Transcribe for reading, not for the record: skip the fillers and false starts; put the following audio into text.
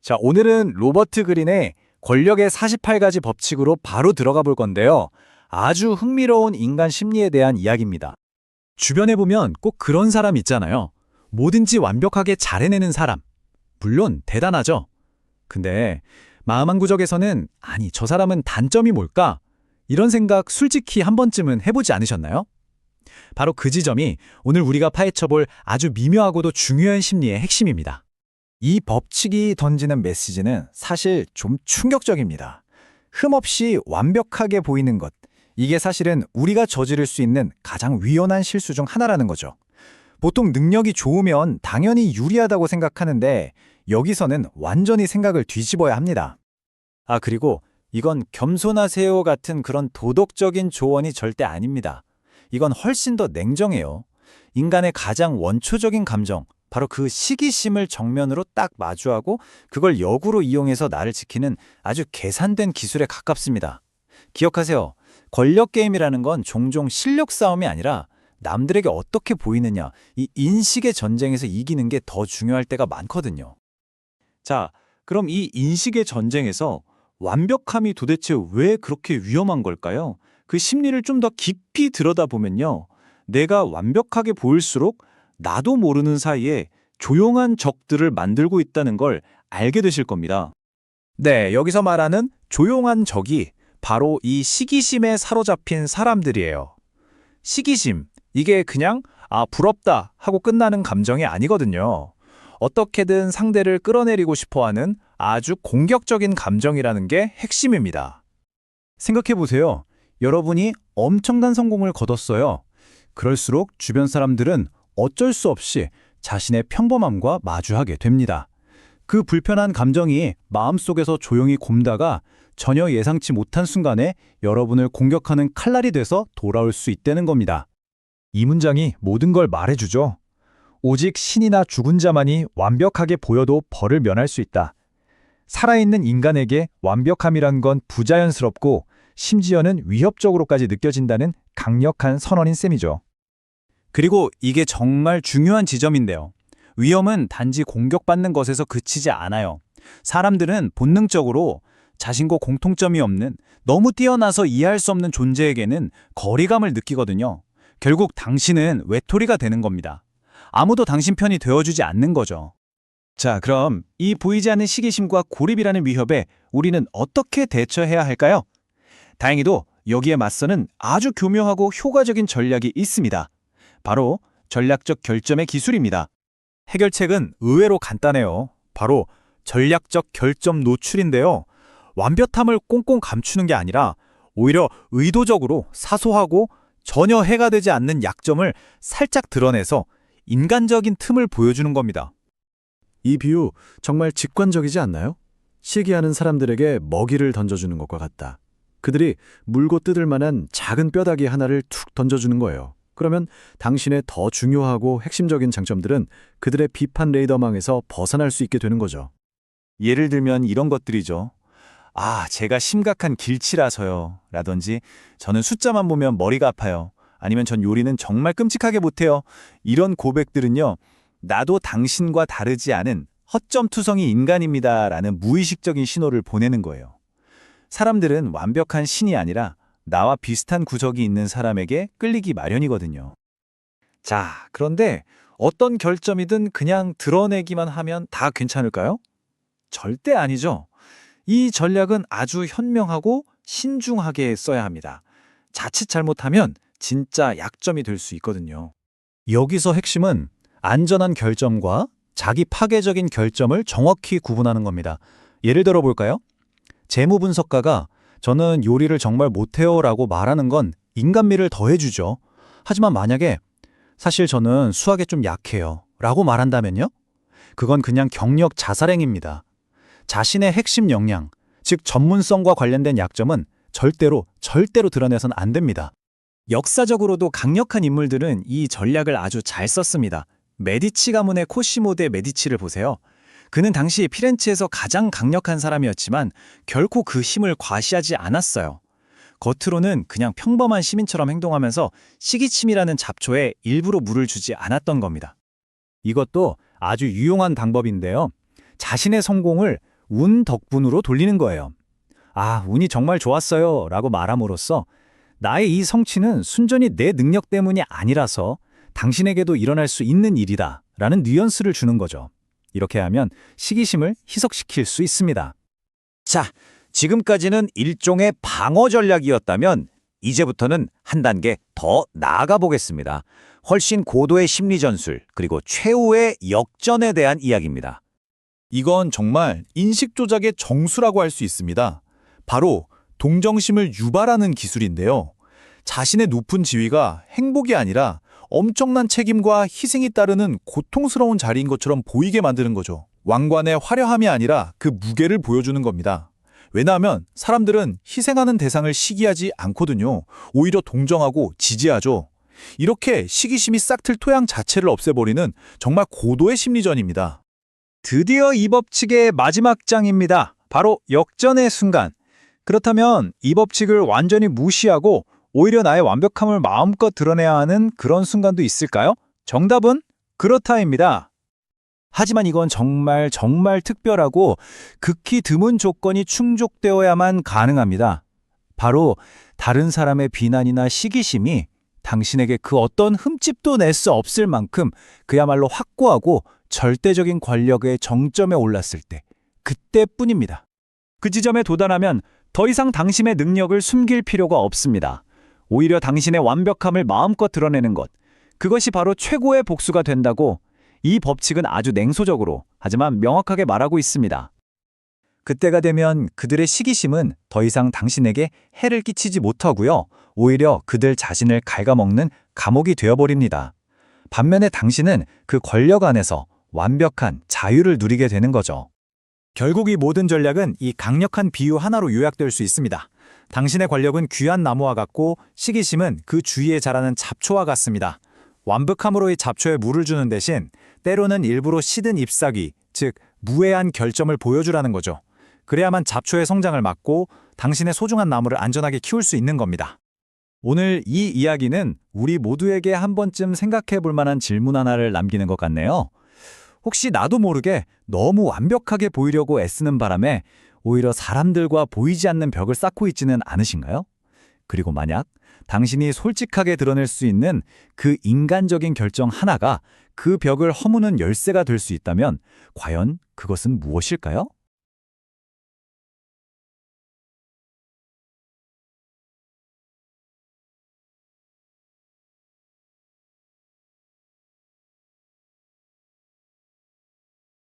자, 오늘은 로버트 그린의 권력의 48가지 법칙으로 바로 들어가 볼 건데요. 아주 흥미로운 인간 심리에 대한 이야기입니다. 주변에 보면 꼭 그런 사람 있잖아요. 뭐든지 완벽하게 잘 해내는 사람. 물론 대단하죠. 근데 마음 한구석에서는 아니, 저 사람은 단점이 뭘까? 이런 생각 솔직히 한 번쯤은 해보지 않으셨나요? 바로 그 지점이 오늘 우리가 파헤쳐볼 아주 미묘하고도 중요한 심리의 핵심입니다. 이 법칙이 던지는 메시지는 사실 좀 충격적입니다. 흠없이 완벽하게 보이는 것. 이게 사실은 우리가 저지를 수 있는 가장 위험한 실수 중 하나라는 거죠. 보통 능력이 좋으면 당연히 유리하다고 생각하는데 여기서는 완전히 생각을 뒤집어야 합니다. 아, 그리고 이건 겸손하세요 같은 그런 도덕적인 조언이 절대 아닙니다. 이건 훨씬 더 냉정해요. 인간의 가장 원초적인 감정, 바로 그 시기심을 정면으로 딱 마주하고 그걸 역으로 이용해서 나를 지키는 아주 계산된 기술에 가깝습니다. 기억하세요. 권력 게임이라는 건 종종 실력 싸움이 아니라 남들에게 어떻게 보이느냐, 이 인식의 전쟁에서 이기는 게 더 중요할 때가 많거든요. 자, 그럼 이 인식의 전쟁에서 완벽함이 도대체 왜 그렇게 위험한 걸까요? 그 심리를 좀 더 깊이 들여다보면요. 내가 완벽하게 보일수록 나도 모르는 사이에 조용한 적들을 만들고 있다는 걸 알게 되실 겁니다. 네, 여기서 말하는 조용한 적이 바로 이 시기심에 사로잡힌 사람들이에요. 시기심, 이게 그냥 부럽다 하고 끝나는 감정이 아니거든요. 어떻게든 상대를 끌어내리고 싶어하는 아주 공격적인 감정이라는 게 핵심입니다. 생각해보세요. 여러분이 엄청난 성공을 거뒀어요. 그럴수록 주변 사람들은 어쩔 수 없이 자신의 평범함과 마주하게 됩니다. 그 불편한 감정이 마음속에서 조용히 굼다가 전혀 예상치 못한 순간에 여러분을 공격하는 칼날이 돼서 돌아올 수 있다는 겁니다. 이 문장이 모든 걸 말해주죠. 오직 신이나 죽은 자만이 완벽하게 보여도 벌을 면할 수 있다. 살아있는 인간에게 완벽함이란 건 부자연스럽고 심지어는 위협적으로까지 느껴진다는 강력한 선언인 셈이죠. 그리고 이게 정말 중요한 지점인데요. 위험은 단지 공격받는 것에서 그치지 않아요. 사람들은 본능적으로 자신과 공통점이 없는, 너무 뛰어나서 이해할 수 없는 존재에게는 거리감을 느끼거든요. 결국 당신은 외톨이가 되는 겁니다. 아무도 당신 편이 되어주지 않는 거죠. 자, 그럼 이 보이지 않는 시기심과 고립이라는 위협에 우리는 어떻게 대처해야 할까요? 다행히도 여기에 맞서는 아주 교묘하고 효과적인 전략이 있습니다. 바로 전략적 결점의 기술입니다. 해결책은 의외로 간단해요. 바로 전략적 결점 노출인데요. 완벽함을 꽁꽁 감추는 게 아니라 오히려 의도적으로 사소하고 전혀 해가 되지 않는 약점을 살짝 드러내서 인간적인 틈을 보여주는 겁니다. 이 비유 정말 직관적이지 않나요? 시기하는 사람들에게 먹이를 던져주는 것과 같다. 그들이 물고 뜯을 만한 작은 뼈다귀 하나를 툭 던져주는 거예요. 그러면 당신의 더 중요하고 핵심적인 장점들은 그들의 비판 레이더망에서 벗어날 수 있게 되는 거죠. 예를 들면 이런 것들이죠. 제가 심각한 길치라서요. 라든지 저는 숫자만 보면 머리가 아파요. 아니면 전 요리는 정말 끔찍하게 못해요. 이런 고백들은요. 나도 당신과 다르지 않은 허점투성이 인간입니다. 라는 무의식적인 신호를 보내는 거예요. 사람들은 완벽한 신이 아니라 나와 비슷한 구석이 있는 사람에게 끌리기 마련이거든요. 자, 그런데 어떤 결점이든 그냥 드러내기만 하면 다 괜찮을까요? 절대 아니죠. 이 전략은 아주 현명하고 신중하게 써야 합니다. 자칫 잘못하면 진짜 약점이 될 수 있거든요. 여기서 핵심은 안전한 결점과 자기 파괴적인 결점을 정확히 구분하는 겁니다. 예를 들어 볼까요? 재무분석가가 저는 요리를 정말 못해요 라고 말하는 건 인간미를 더해주죠. 하지만 만약에 사실 저는 수학에 좀 약해요 라고 말한다면요? 그건 그냥 경력 자살행위입니다. 자신의 핵심 역량, 즉 전문성과 관련된 약점은 절대로 드러내선 안 됩니다. 역사적으로도 강력한 인물들은 이 전략을 아주 잘 썼습니다. 메디치 가문의 코시모 대 메디치를 보세요. 그는 당시 피렌체에서 가장 강력한 사람이었지만 결코 그 힘을 과시하지 않았어요. 겉으로는 그냥 평범한 시민처럼 행동하면서 시기침이라는 잡초에 일부러 물을 주지 않았던 겁니다. 이것도 아주 유용한 방법인데요. 자신의 성공을 운 덕분으로 돌리는 거예요. 아, 운이 정말 좋았어요 라고 말함으로써 나의 이 성취는 순전히 내 능력 때문이 아니라서 당신에게도 일어날 수 있는 일이다 라는 뉘앙스를 주는 거죠. 이렇게 하면 시기심을 희석시킬 수 있습니다. 자, 지금까지는 일종의 방어 전략이었다면 이제부터는 한 단계 더 나아가 보겠습니다. 훨씬 고도의 심리 전술, 그리고 최후의 역전에 대한 이야기입니다. 이건 정말 인식 조작의 정수라고 할 수 있습니다. 바로 동정심을 유발하는 기술인데요. 자신의 높은 지위가 행복이 아니라 엄청난 책임과 희생이 따르는 고통스러운 자리인 것처럼 보이게 만드는 거죠. 왕관의 화려함이 아니라 그 무게를 보여주는 겁니다. 왜냐하면 사람들은 희생하는 대상을 시기하지 않거든요. 오히려 동정하고 지지하죠. 이렇게 시기심이 싹틀 토양 자체를 없애버리는 정말 고도의 심리전입니다. 드디어 이 법칙의 마지막 장입니다. 바로 역전의 순간. 그렇다면 이 법칙을 완전히 무시하고 오히려 나의 완벽함을 마음껏 드러내야 하는 그런 순간도 있을까요? 정답은 그렇다입니다. 하지만 이건 정말 특별하고 극히 드문 조건이 충족되어야만 가능합니다. 바로 다른 사람의 비난이나 시기심이 당신에게 그 어떤 흠집도 낼 수 없을 만큼 그야말로 확고하고 절대적인 권력의 정점에 올랐을 때, 그때뿐입니다. 그 지점에 도달하면 더 이상 당신의 능력을 숨길 필요가 없습니다. 오히려 당신의 완벽함을 마음껏 드러내는 것, 그것이 바로 최고의 복수가 된다고 이 법칙은 아주 냉소적으로 하지만 명확하게 말하고 있습니다. 그때가 되면 그들의 시기심은 더 이상 당신에게 해를 끼치지 못하고요. 오히려 그들 자신을 갉아먹는 감옥이 되어버립니다. 반면에 당신은 그 권력 안에서 완벽한 자유를 누리게 되는 거죠. 결국 이 모든 전략은 이 강력한 비유 하나로 요약될 수 있습니다. 당신의 권력은 귀한 나무와 같고 시기심은 그 주위에 자라는 잡초와 같습니다. 완벽함으로 이 잡초에 물을 주는 대신 때로는 일부러 시든 잎사귀, 즉 무해한 결점을 보여주라는 거죠. 그래야만 잡초의 성장을 막고 당신의 소중한 나무를 안전하게 키울 수 있는 겁니다. 오늘 이 이야기는 우리 모두에게 한 번쯤 생각해 볼 만한 질문 하나를 남기는 것 같네요. 혹시 나도 모르게 너무 완벽하게 보이려고 애쓰는 바람에 오히려 사람들과 보이지 않는 벽을 쌓고 있지는 않으신가요? 그리고 만약 당신이 솔직하게 드러낼 수 있는 그 인간적인 결정 하나가 그 벽을 허무는 열쇠가 될 수 있다면 과연 그것은 무엇일까요?